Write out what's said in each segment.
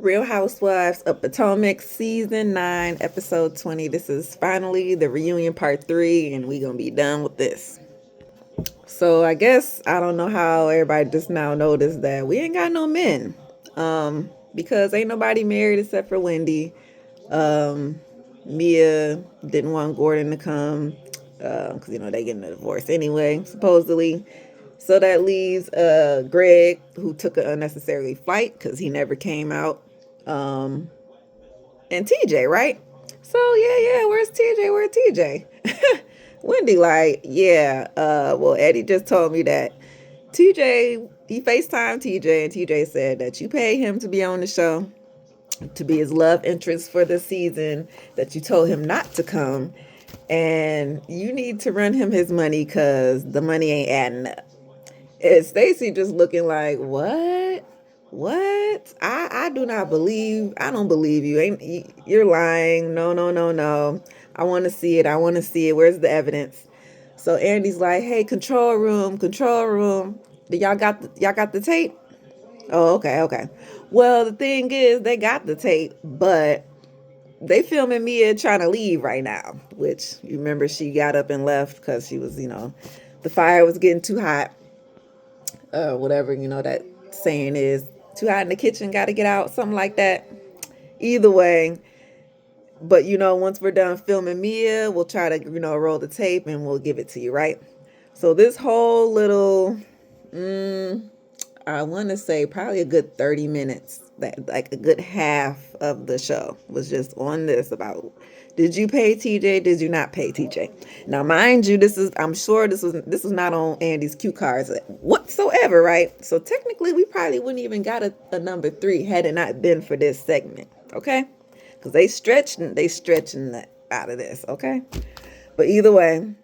Real Housewives of Potomac, Season 9, Episode 20. This is finally the reunion part 3, and we're going to be done with this. So, I guess, I don't know how everybody just now noticed that we ain't got no men. Because ain't nobody married except for Wendy. Mia didn't want Gordon to come because, they getting a divorce anyway, supposedly. So that leaves Greg, who took an unnecessary flight because he never came out. Um, and TJ, right? So yeah, where's TJ? Where's TJ? Wendy, like, yeah. Well, Eddie just told me that TJ, he FaceTimed TJ, and TJ said that you pay him to be on the show, to be his love interest for the season, that you told him not to come, and you need to run him his money because the money ain't adding up. And Stacy just looking like, what? What? I do not believe. I don't believe you. You're lying. No, no, no, no. I want to see it. I want to see it. Where's the evidence? So Andy's like, hey, control room, control room. Do y'all got the tape? Oh, okay, okay. Well, the thing is, they got the tape, but they filming Mia trying to leave right now. Which you remember she got up and left because she was, the fire was getting too hot. Whatever, that saying is, too hot in the kitchen, got to get out, something like that. Either way, but once we're done filming Mia, we'll try to, roll the tape and we'll give it to you, right? So this whole little, I want to say probably a good 30 minutes, that like a good half of the show was just on this about, did you pay TJ? Did you not pay TJ? Now, mind you, I'm sure this was not on Andy's cue cards whatsoever, right? So technically, we probably wouldn't even got a number 3 had it not been for this segment, okay? Because they stretching that out of this, okay? But either way,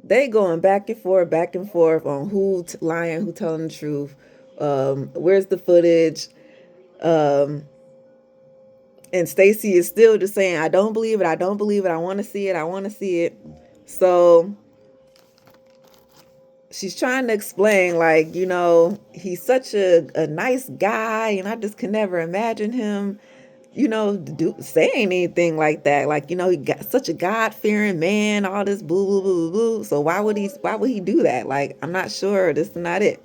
they going back and forth on who lying, who telling the truth. Where's the footage? And Stacy is still just saying, I don't believe it. I don't believe it. I want to see it. I want to see it. So she's trying to explain, like, he's such a nice guy, and I just can never imagine him, saying anything like that. Like, he got such a God-fearing man, all this boo, boo, boo, boo. So why would he do that? Like, I'm not sure. This is not it.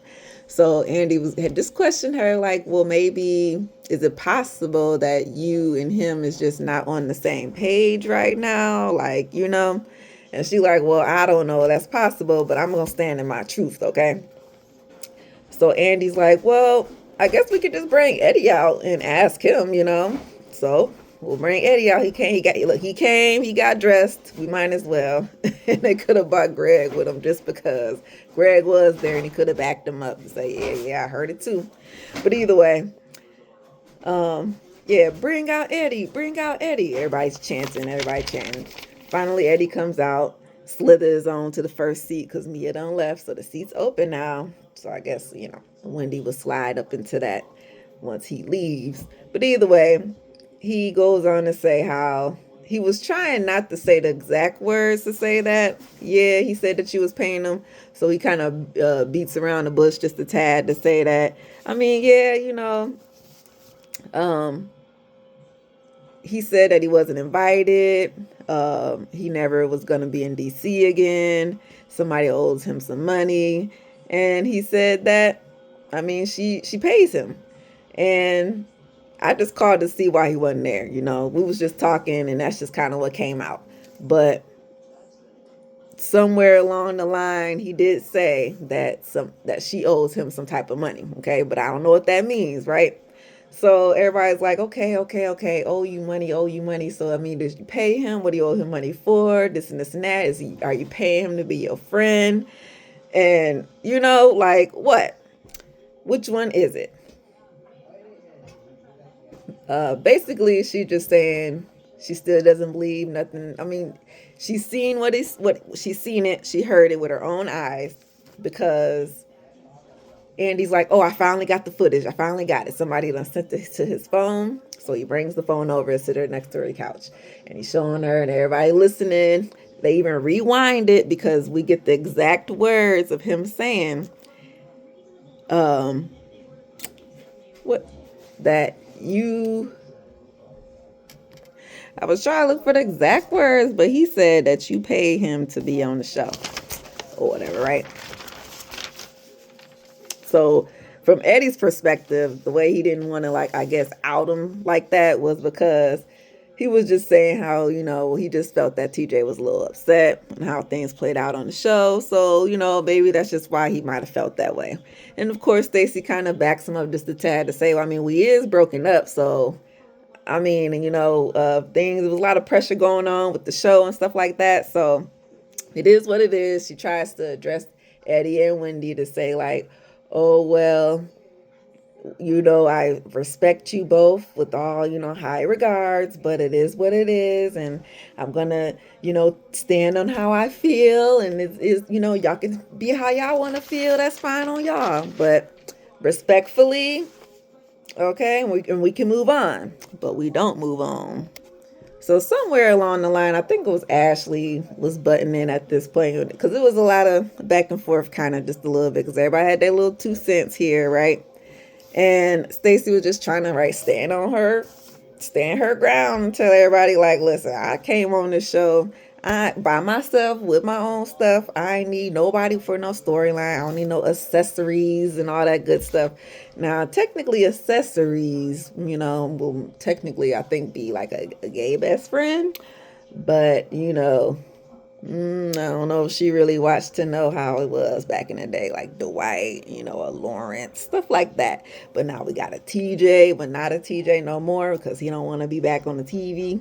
So Andy had just questioned her, like, well, maybe is it possible that you and him is just not on the same page right now? Like, and she like, well, I don't know. That's possible, but I'm going to stand in my truth, okay? So Andy's like, well, I guess we could just bring Eddie out and ask him, So we'll bring Eddie out. He came, he got dressed. We might as well. And they could have brought Greg with him just because Greg was there and he could have backed him up and say, yeah, I heard it too. But either way, yeah, bring out Eddie, bring out Eddie. Everybody's chanting. Finally, Eddie comes out, slithers on to the first seat because Mia done left, so the seat's open now. So I guess, Wendy will slide up into that once he leaves. But either way, he goes on to say how he was trying not to say the exact words to say that. Yeah, he said that she was paying him. So he kind of beats around the bush just a tad to say that. I mean, yeah, he said that he wasn't invited. He never was going to be in DC again. Somebody owes him some money. And he said that, she pays him. And I just called to see why he wasn't there. We was just talking and that's just kind of what came out. But somewhere along the line, he did say that she owes him some type of money. Okay. But I don't know what that means. Right. So everybody's like, okay. Owe you money. So, did you pay him? What do you owe him money for? This and this and that. Are you paying him to be your friend? And, like what? Which one is it? Basically, she just saying she still doesn't believe nothing. She's seen what she's seen it. She heard it with her own eyes because Andy's like, oh, I finally got the footage. I finally got it. Somebody done sent it to his phone. So he brings the phone over and sit her next to her couch. And he's showing her and everybody listening. They even rewind it because we get the exact words of him saying, what that I was trying to look for the exact words, but he said that you paid him to be on the show or whatever, right? So from Eddie's perspective, the way he didn't want to, like, I guess, out him like that was because he was just saying how, he just felt that TJ was a little upset and how things played out on the show. So, maybe that's just why he might have felt that way. And of course, Stacey kind of backs him up just a tad to say, well, I mean, we is broken up. So, I mean, there was a lot of pressure going on with the show and stuff like that. So it is what it is. She tries to address Eddie and Wendy to say, like, oh, well, I respect you both with all, high regards, but it is what it is. And I'm going to, stand on how I feel. And it is, y'all can be how y'all want to feel. That's fine on y'all. But respectfully, okay, and we can move on. But we don't move on. So somewhere along the line, I think it was Ashley was butting in at this point because it was a lot of back and forth, kind of just a little bit, because everybody had their little 2 cents here, right? And Stacey was just trying to, right, stand her ground and tell everybody, like, listen, I came on this show by myself with my own stuff. I ain't need nobody for no storyline. I don't need no accessories and all that good stuff. Now, technically, accessories, will technically, I think, be like a gay best friend. But, I don't know if she really watched to know how it was back in the day, like Dwight, a Lawrence, stuff like that. But now we got a TJ, but not a TJ no more because he don't want to be back on the TV.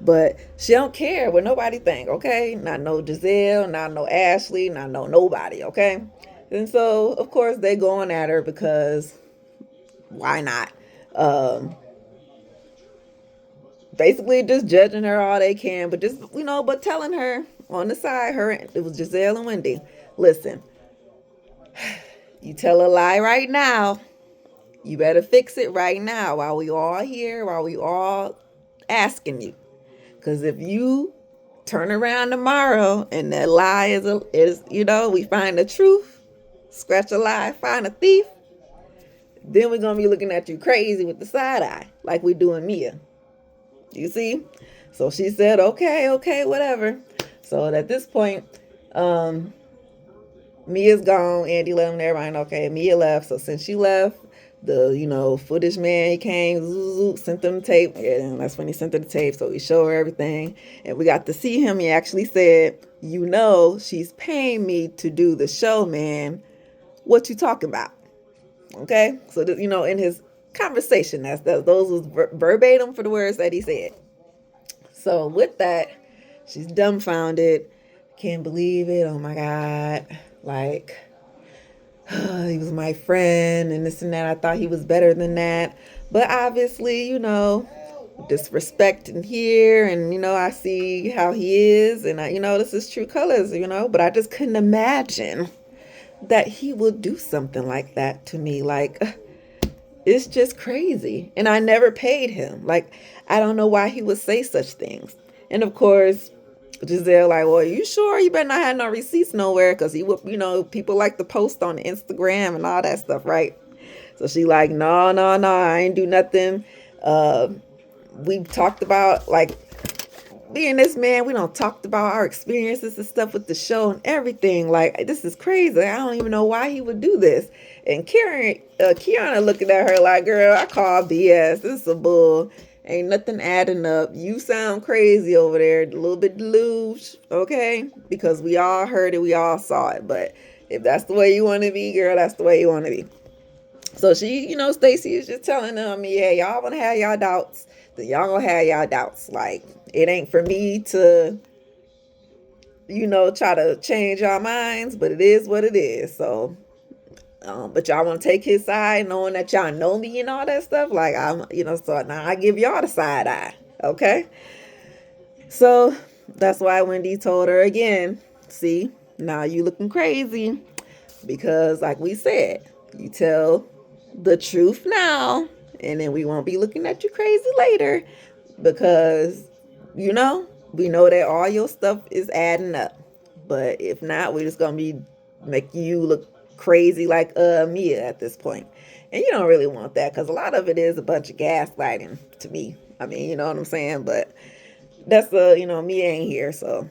But she don't care what nobody think, okay? Not no Giselle, not no Ashley, not no nobody, okay? And so, of course, they going at her because why not? Basically just judging her all they can, but just, but telling her on the side, it was Giselle and Wendy, listen, you tell a lie right now, you better fix it right now while we all here, while we all asking you. Because if you turn around tomorrow and that lie is we find the truth, scratch a lie, find a thief, then we're going to be looking at you crazy with the side eye like we doing Mia. You see? So she said, okay, whatever. So at this point, Mia's gone. Andy let him there. Everybody, okay, Mia left. So since she left, the, footage man, he came, sent them the tape. And that's when he sent her the tape. So he showed her everything. And we got to see him. He actually said, she's paying me to do the show, man. What you talking about? Okay? So, in his conversation, those was verbatim for the words that he said. So with that, she's dumbfounded. Can't believe it. Oh my God. Like, he was my friend and this and that. I thought he was better than that. But obviously, disrespect in here. And, I see how he is. And, this is true colors, But I just couldn't imagine that he would do something like that to me. Like, it's just crazy. And I never paid him. Like, I don't know why he would say such things. And of course, Giselle, like, well, you sure? You better not have no receipts nowhere. Because he would, people like to post on Instagram and all that stuff, right? So she like, no, I ain't do nothing. We talked about, like, me and this man, we don't talked about our experiences and stuff with the show and everything. Like, this is crazy. I don't even know why he would do this. And Kiana looking at her like, girl, I call BS. This is a bull. Ain't nothing adding up. You sound crazy over there. A little bit deluged, okay? Because we all heard it. We all saw it. But if that's the way you want to be, girl, that's the way you want to be. So she, Stacey is just telling them, yeah, y'all want to have y'all doubts. Then y'all gonna have y'all doubts. Like, it ain't for me to, try to change y'all minds, but it is what it is. So, but y'all want to take his side, knowing that y'all know me and all that stuff. Like, so now I give y'all the side eye. Okay. So that's why Wendy told her again, see, now you looking crazy because, like we said, you tell the truth now, and then we won't be looking at you crazy later because, we know that all your stuff is adding up. But if not, we're just going to be making you look crazy like Mia at this point. And you don't really want that because a lot of it is a bunch of gaslighting to me. I mean, you know what I'm saying? But that's me ain't here. So,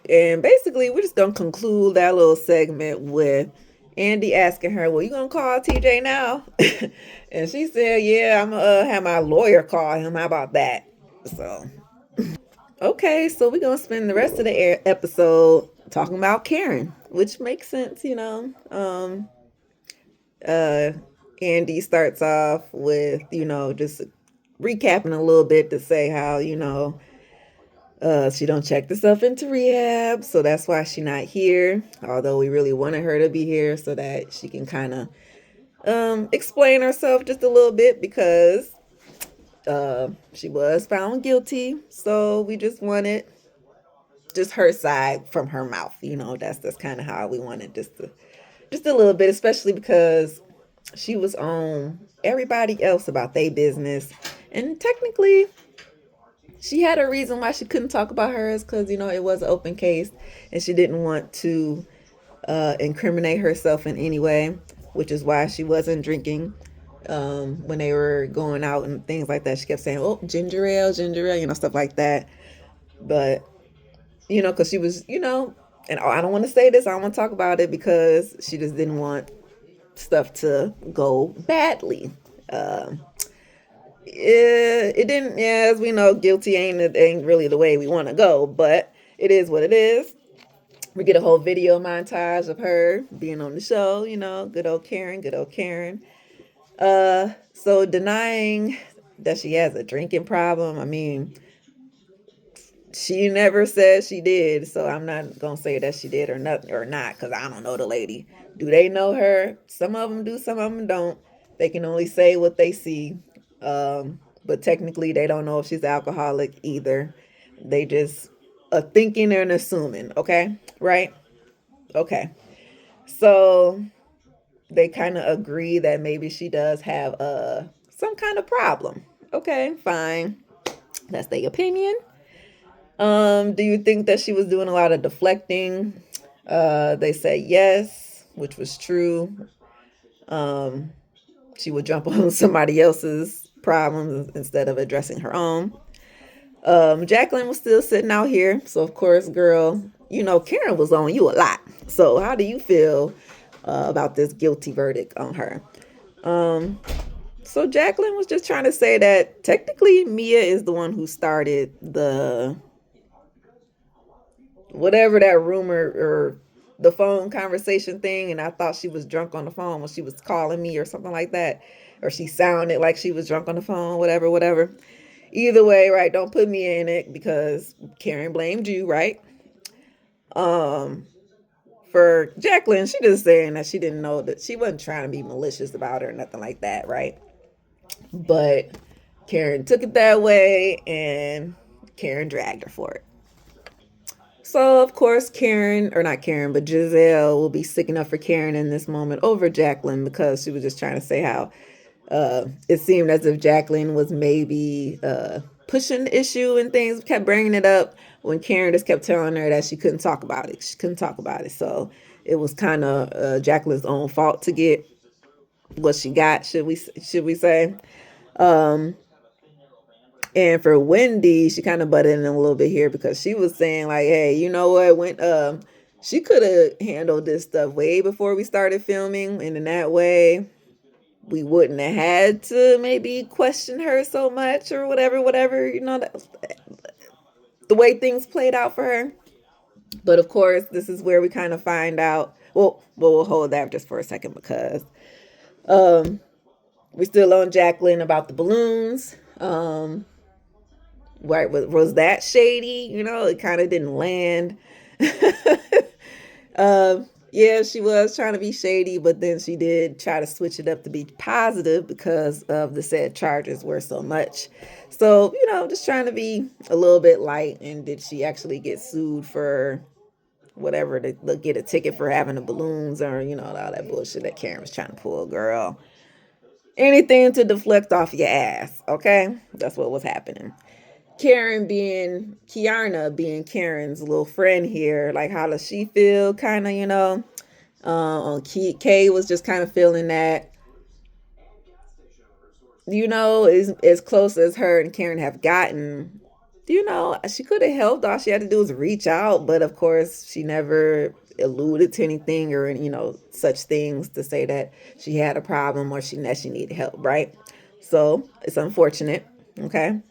and basically, we're just going to conclude that little segment with Andy asking her, well, you going to call TJ now? And she said, yeah, I'm going to have my lawyer call him. How about that? So, okay, so we're going to spend the rest of the episode talking about Karen, which makes sense, uh Andy starts off with, just recapping a little bit to say how, she don't check herself into rehab, so that's why she not here. Although we really wanted her to be here so that she can kind of explain herself just a little bit because she was found guilty. So we just wanted just her side from her mouth. That's kind of how we wanted just a little bit, especially because she was on everybody else about their business. And technically, she had a reason why she couldn't talk about hers because, it was an open case and she didn't want to incriminate herself in any way, which is why she wasn't drinking when they were going out and things like that. She kept saying, oh, ginger ale, stuff like that. But, because she was, and I don't want to say this, I don't want to talk about it because she just didn't want stuff to go badly. It didn't. Yeah, as we know, guilty ain't really the way we want to go, but it is what it is. We get a whole video montage of her being on the show. Good old Karen, good old Karen. So denying that she has a drinking problem. I mean, she never said she did, so I'm not gonna say that she did or not, because I don't know the lady. Do they know her? Some of them do, some of them don't. They can only say what they see, but technically they don't know if she's alcoholic either. They just are thinking and assuming. Okay, right? Okay, so they kind of agree that maybe she does have some kind of problem. Okay, fine. That's their opinion. Do you think that she was doing a lot of deflecting? They said yes, which was true. Um, she would jump on somebody else's problems instead of addressing her own. Jacqueline was still sitting out here. So, of course, girl, Karen was on you a lot. So, how do you feel about this guilty verdict on her? So, Jacqueline was just trying to say that technically Mia is the one who started the whatever that rumor or the phone conversation thing, and I thought she was drunk on the phone when she was calling me or something like that, or she sounded like she was drunk on the phone, whatever. Either way, right, don't put me in it because Karen blamed you, right? um for Jacqueline, she just saying that she didn't know, that she wasn't trying to be malicious about it or nothing like that, right? But Karen took it that way and Karen dragged her for it. So, of course, Karen, or not Karen, but Giselle will be sticking up for Karen in this moment over Jacqueline because she was just trying to say how it seemed as if Jacqueline was maybe pushing the issue and things, kept bringing it up when Karen just kept telling her that she couldn't talk about it. She couldn't talk about it. So it was kind of Jacqueline's own fault to get what she got, should we say. Um, And for Wendy, she kind of butted in a little bit here because she was saying like, "Hey, you know what? When she could have handled this stuff way before we started filming, and in that way, we wouldn't have had to maybe question her so much or whatever. The way things played out for her." But of course, this is where we kind of find out. Well, we'll hold that just for a second because um, we're still on Jacqueline about the balloons. Right, was that shady? It kind of didn't land. Yeah, she was trying to be shady, but then she did try to switch it up to be positive because of the said charges were so much. So, just trying to be a little bit light. And did she actually get sued for whatever, to get a ticket for having the balloons, or, all that bullshit that Karen was trying to pull, girl? Anything to deflect off your ass, okay? That's what was happening. Kiarna being Karen's little friend here, like how does she feel? Kind of, Kay was just kind of feeling that. is as close as her and Karen have gotten, she could have helped. All she had to do was reach out, but of course, she never alluded to anything or such things to say that she had a problem or that she needed help, right? So it's unfortunate. Okay.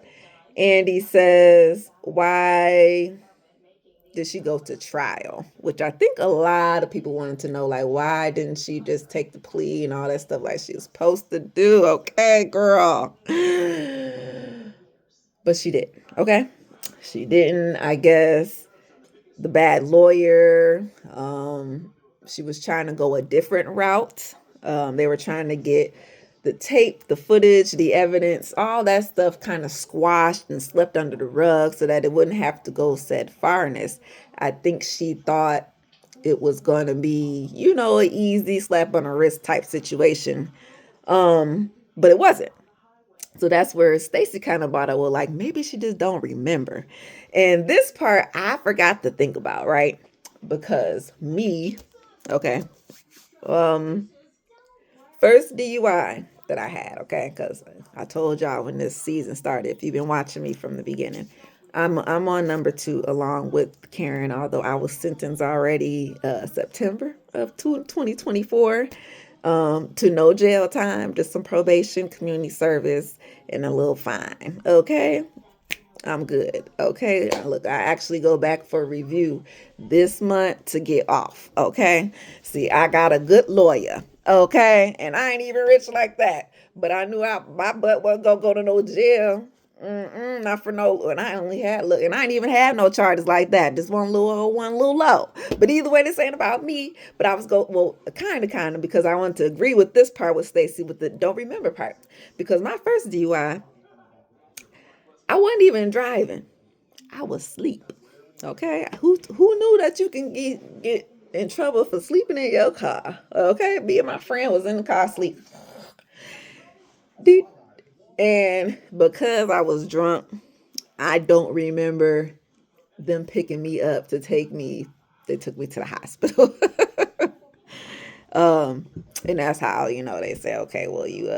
Andy says, why did she go to trial? Which I think a lot of people wanted to know, like, why didn't she just take the plea and all that stuff like she was supposed to do? Okay, girl. But she didn't. Okay. She didn't, I guess. The bad lawyer. She was trying to go a different route. They were trying to get the tape, the footage, the evidence, all that stuff kind of squashed and swept under the rug so that it wouldn't have to go said farness. I think she thought it was going to be, an easy slap on the wrist type situation. But it wasn't. So that's where Stacy kind of bought it. Well, like maybe she just don't remember. And this part I forgot to think about, right? Because okay, um, first DUI that I had, okay, because I told y'all when this season started, if you've been watching me from the beginning, I'm on number 2 along with Karen, although I was sentenced already September of 2024 to no jail time, just some probation, community service, and a little fine. Okay, I'm good. Okay, look, I actually go back for review this month to get off. Okay, see, I got a good lawyer. Okay, and I ain't even rich like that, but I knew my butt wasn't gonna go to no jail. Not for no, and I only had and I didn't even have no charges like that. Just one little low. But either way, this ain't about me. But I was kind of, because I wanted to agree with this part with Stacy with the don't remember part, because my first DUI, I wasn't even driving. I was asleep. Okay, who knew that you can get in trouble for sleeping in your car? Okay, me and my friend was in the car asleep. And because I was drunk, I don't remember them picking me up to take me. They took me to the hospital. And that's how they say, okay, well you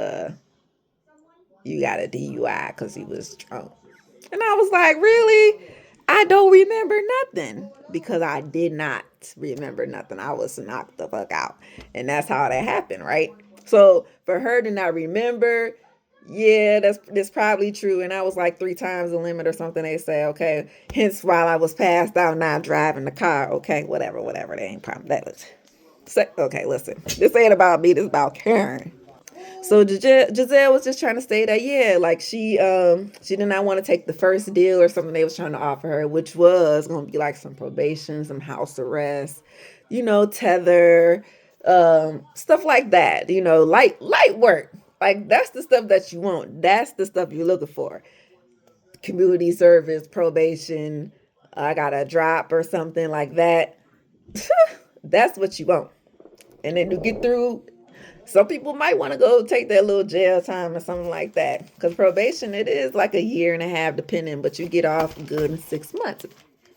got a DUI because he was drunk. And I was like, really? I don't remember nothing, because I did not remember nothing. I was knocked the fuck out. And that's how that happened, right? So for her to not remember, yeah, that's probably true. And I was like 3 times the limit or something. They say, okay, hence while I was passed out, not driving the car. Okay, whatever. That ain't problem. Okay, listen. This ain't about me. This is about Karen. So Giselle was just trying to say that, yeah, like she did not want to take the first deal or something they was trying to offer her, which was going to be like some probation, some house arrest, tether, stuff like that, light work. Like that's the stuff that you want. That's the stuff you're looking for. Community service, probation, I got a drop or something like that. That's what you want. And then you get through. Some people might want to go take that little jail time or something like that. Because probation, it is like a year and a half depending, but you get off good in 6 months.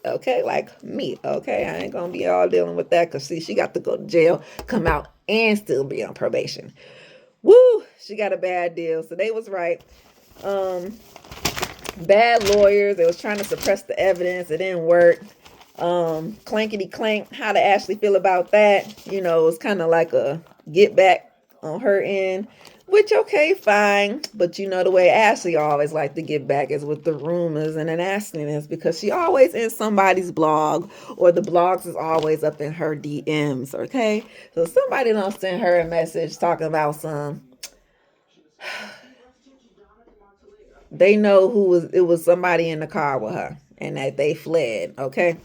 Okay, like me. Okay, I ain't going to be all dealing with that because, see, she got to go to jail, come out, and still be on probation. Woo, she got a bad deal. So they was right. Bad lawyers. They was trying to suppress the evidence. It didn't work. Clankety clank. How did Ashley feel about that? It was kind of like a get back on her end, which okay, fine. But the way Ashley always like to get back is with the rumors and the nastiness, because she always in somebody's blog, or the blogs is always up in her DMs. Okay, so somebody don't send her a message talking about they know it was somebody in the car with her and that they fled. Okay.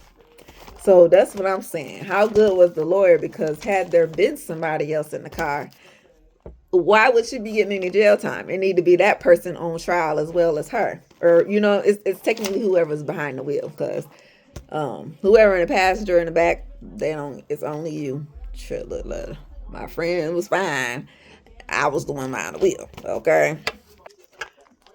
So that's what I'm saying. How good was the lawyer? Because had there been somebody else in the car, why would she be getting any jail time? It need to be that person on trial as well as her. Or, it's technically whoever's behind the wheel, because whoever in the passenger in the back, it's only you. My friend was fine. I was the one behind the wheel. Okay.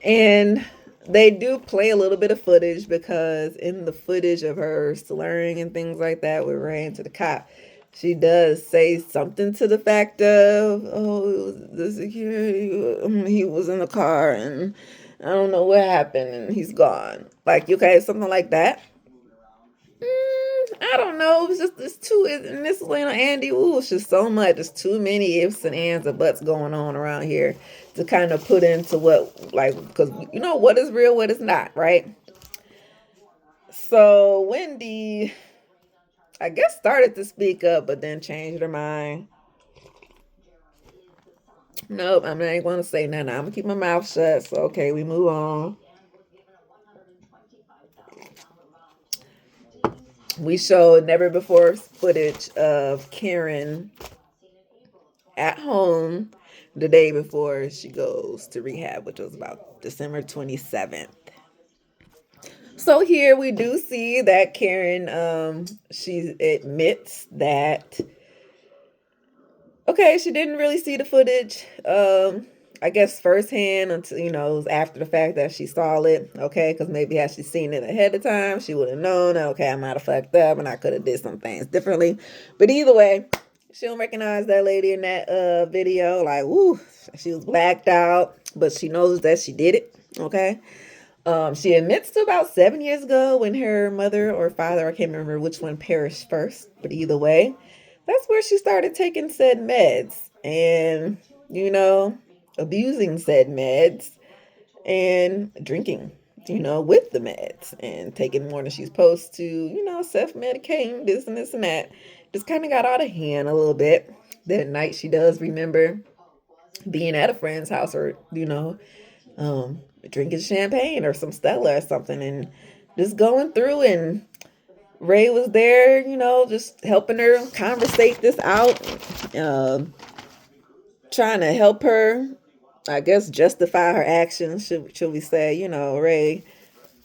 And they do play a little bit of footage, because in the footage of her slurring and things like that, we ran to the cop. She does say something to the fact of, oh, it was the security, he was in the car and I don't know what happened and he's gone. Like, okay, something like that. I don't know. It's too, and this Lena Andy, ooh, it's just so much. There's too many ifs and ands and buts going on around here to kind of put into what, like, because you know what is real, what is not, right? So Wendy, I guess, started to speak up, but then changed her mind. Nope, I'm not even going to say nothing. I'm going to keep my mouth shut. So, okay, we move on. We showed never before footage of Karen at home the day before she goes to rehab, which was about December 27th. So here we do see that Karen, she admits that, okay, she didn't really see the footage, I guess firsthand until, it was after the fact that she saw it, okay, because maybe had she seen it ahead of time, she would have known, okay, I might have fucked up and I could have did some things differently. But either way, she don't recognize that lady in that video. Like, woo, she was blacked out, but she knows that she did it, okay? She admits to about 7 years ago when her mother or father, I can't remember which one, perished first, but either way, that's where she started taking said meds and, abusing said meds and drinking, with the meds and taking more than she's supposed to, self-medicating, this and that. Just kind of got out of hand a little bit. That night she does remember being at a friend's house or, drinking champagne or some Stella or something and just going through, and Ray was there, just helping her conversate this out, trying to help her, I guess, justify her actions, should we say. Ray,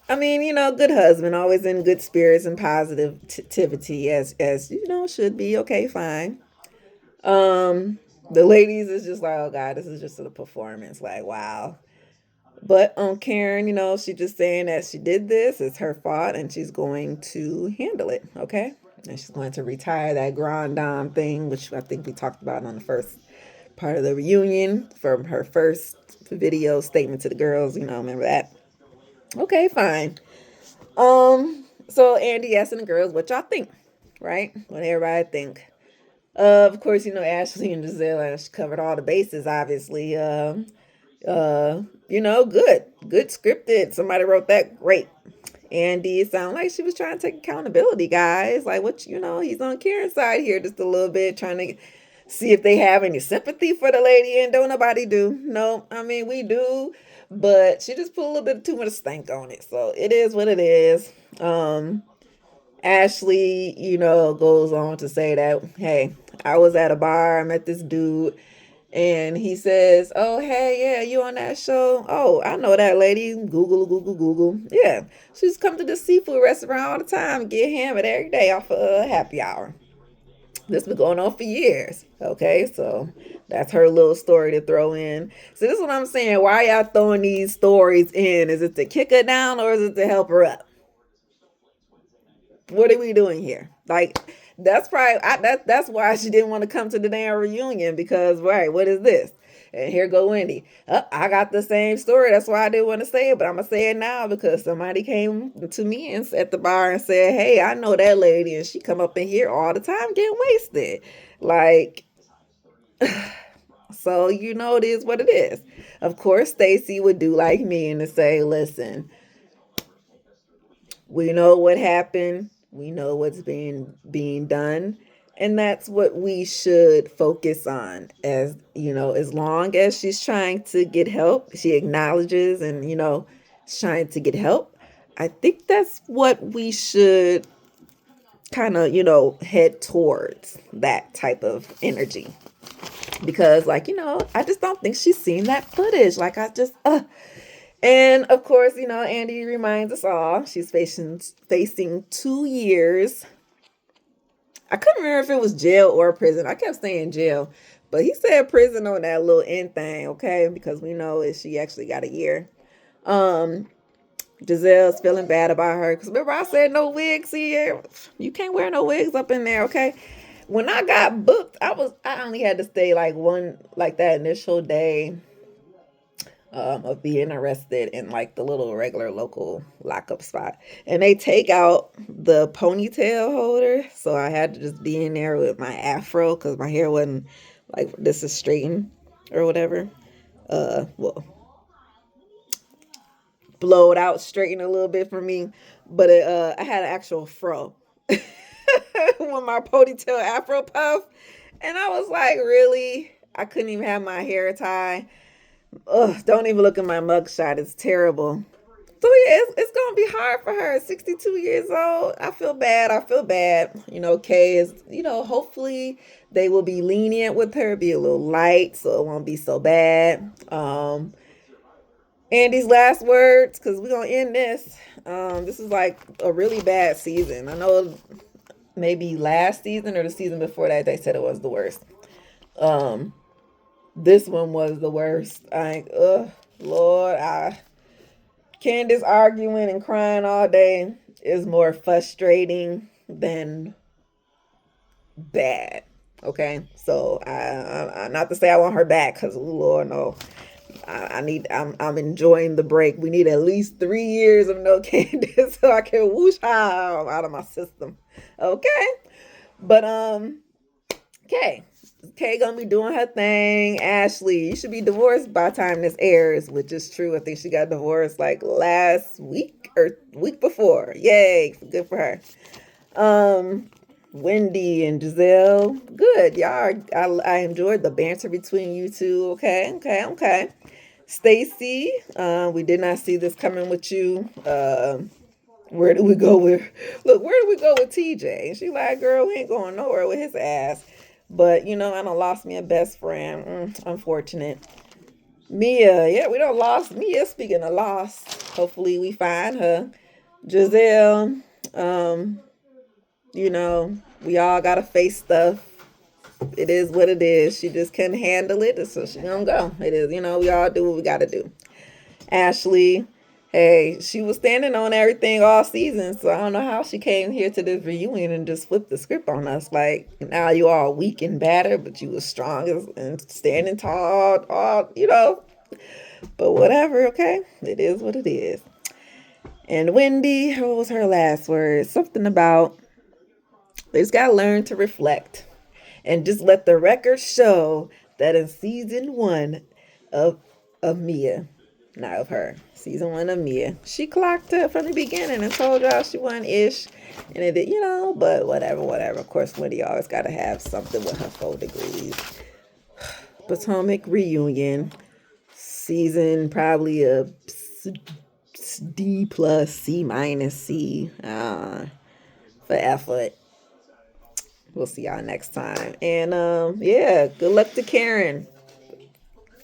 I mean, good husband, always in good spirits and positivity, as should be. Okay, fine. The ladies is just like, oh God, this is just a performance. Like, wow. But Karen, she just saying that she did this, it's her fault, and she's going to handle it, okay? And she's going to retire that Grand Dame thing, which I think we talked about on the first part of the reunion from her first video statement to the girls, remember that? Okay, fine. So Andy asking the girls what y'all think, right? What everybody think. Of course, Ashley and Giselle, she covered all the bases, obviously. Good scripted. Somebody wrote that great. Andy, it sounded like she was trying to take accountability, guys. Like, he's on Karen's side here just a little bit, trying to see if they have any sympathy for the lady, and don't nobody do. No, I mean, we do, but she just put a little bit too much stank on it. So it is what it is. Ashley, goes on to say that, hey, I was at a bar, I met this dude, and he says, oh, hey, yeah, you on that show? Oh, I know that lady. Google. Yeah, she's come to the seafood restaurant all the time, get hammered every day off of happy hour. This been going on for years. Okay, so that's her little story to throw in. So this is what I'm saying. Why y'all throwing these stories in? Is it to kick her down or is it to help her up? What are we doing here? Like, that's probably that's why she didn't want to come to the damn reunion, because right, what is this? And here go Wendy. I got the same story. That's why I didn't want to say it, but I'm gonna say it now because somebody came to me and at the bar and said, "Hey, I know that lady, and she come up in here all the time getting wasted." Like, so it is what it is. Of course, Stacy would do like me and to say, "Listen, we know what happened. We know what's being done. And that's what we should focus on. As long as she's trying to get help, she acknowledges and, trying to get help. I think that's what we should kind of, head towards, that type of energy. Because, like, I just don't think she's seen that footage. Like, and of course, Andy reminds us all she's facing 2 years. I couldn't remember if it was jail or prison. I kept saying jail, but he said prison on that little end thing, okay? Because we know that she actually got a year. Giselle's feeling bad about her. Because remember I said no wigs here? You can't wear no wigs up in there, okay? when I got booked, I only had to stay like one like that initial day of being arrested in like the little regular local lockup spot. And they take out the ponytail holder. So I had to just be in there with my afro because my hair wasn't like this is straightened or whatever. Well, blow it out, straighten a little bit for me. But I had an actual fro with my ponytail afro puff. And I was like, really? I couldn't even have my hair tie. Ugh, don't even look at my mugshot. It's terrible. So yeah, it's gonna be hard for her. 62 years old. I feel bad. I feel bad. Kay is, hopefully they will be lenient with her, be a little light, so it won't be so bad. Andy's last words, because we're gonna end this. This is like a really bad season. I know maybe last season or the season before that they said it was the worst. This one was the worst. Lord, Candace arguing and crying all day is more frustrating than bad. Okay, so I not to say I want her back, because Lord no, I'm enjoying the break. We need at least 3 years of no Candace so I can whoosh out of my system. Okay, but Kay gonna be doing her thing. Ashley, you should be divorced by the time this airs, which is true. I think she got divorced like last week or week before. Yay, good for her. Wendy and Giselle, good. Y'all, I enjoyed the banter between you two. Okay. Stacy, we did not see this coming with you. Where do we go with? Look, where do we go with TJ? And she like, girl, we ain't going nowhere with his ass. But I done lost me a best friend. Unfortunate. Mia, yeah, we done lost Mia. Speaking of lost, hopefully we find her. Giselle, we all gotta face stuff. It is what it is. She just couldn't handle it, so she gonna go. It is, we all do what we gotta do. Ashley, hey, she was standing on everything all season, so I don't know how she came here to this reunion and just flipped the script on us. Like, now you all weak and battered, but you was strong and standing tall, But whatever, okay? It is what it is. And Wendy, what was her last word? Something about they just gotta learn to reflect and just let the record show that in season 1 of Mia, not of her, season 1 of Mia, she clocked up from the beginning and told y'all she won ish, and it did, but whatever. Of course, Wendy always gotta have something with her 4 degrees. Potomac reunion, season probably a D plus, C minus, C for effort. We'll see y'all next time. And good luck to Karen.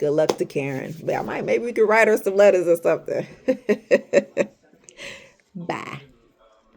Good luck to Karen. Maybe we could write her some letters or something. Bye.